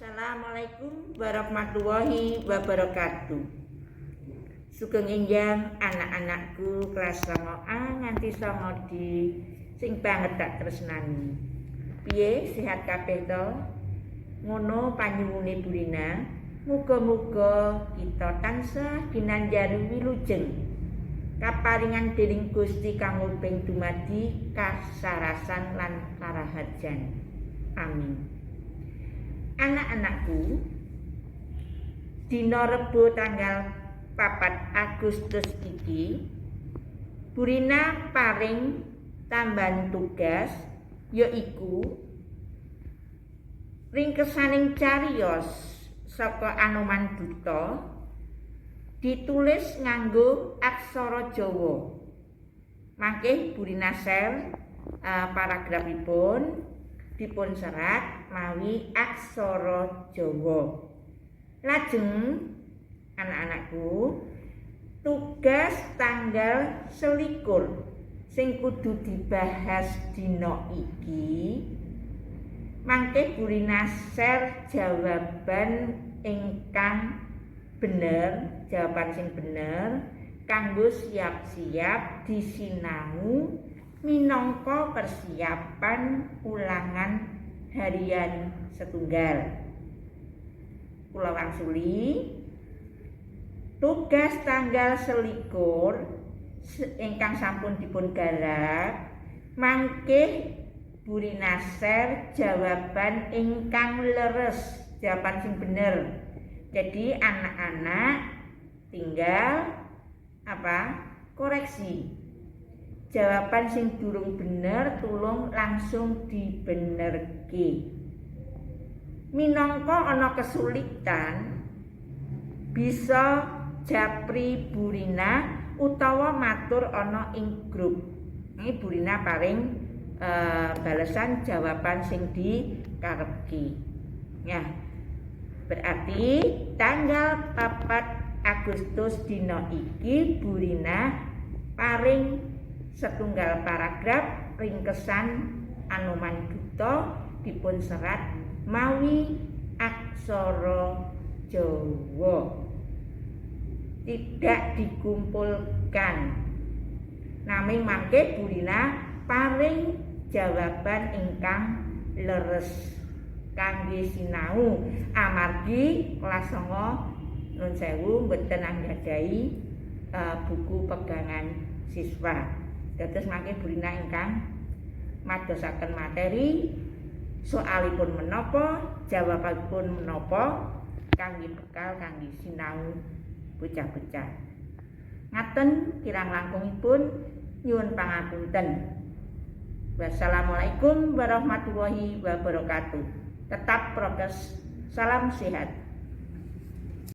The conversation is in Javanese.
Assalamualaikum warahmatullahi wabarakatuh. Sugeng enjang anak-anakku kelas 9A nganti 9D sing banget tak tresnani. Piye sehat kabeh to? Ngono panyuwune Burina, muga-muga kita tansah ginanjari wilujeng kaparingan dening Gusti kang ulping dumadi kasarasan lan karaharjan. Amin. Anak-anakku, dina Rebo tanggal 4 Agustus iki Burina paring tambahan tugas yaiku ringkesaning cariyos saka Anoman Duta ditulis nganggo aksara Jawa. Mangke Burina share paragrafipun dipun serat mawi aksara Jawa. Lajeng anak-anakku, tugas tanggal 21 sing kudu dibahas dina iki mangke Burina share jawaban ingkang bener, jawaban sing bener kanggo siap-siap disinau minangka persiapan ulangan harian setunggal. Kula wangsuli tugas tanggal 21 ingkang sampun dipun garap mangke Burina share jawaban ingkang leres, jawaban sing bener. Jadi anak-anak tinggal koreksi. Jawaban sing durung bener tulung langsung dibenerke. Minangka ana kesulitan bisa japri Burina utawa matur ana ing grup. Ini Burina paring balesan jawaban sing dikarepke. Ya. Berarti tanggal 4 Agustus dina iki Burina paring setunggal paragraf ringkesan Anoman Duta dipun serat mawi aksara Jawa. Tidak dikumpulkan. Naming mangke Burina paring jawaban ingkang leres kangge sinau amargi kelas 9 nun sewu mboten anggadhahi buku pegangan siswa. Dados mangke Burina ingkang madosaken materi soalipun menapa, jawabipun menapa kangge bekal kangge sinau bocah-bocah. Ngaten kirang langkungipun nyuwun pangapunten. Wassalamualaikum warahmatullahi wabarakatuh. Tetap prokes, salam sehat.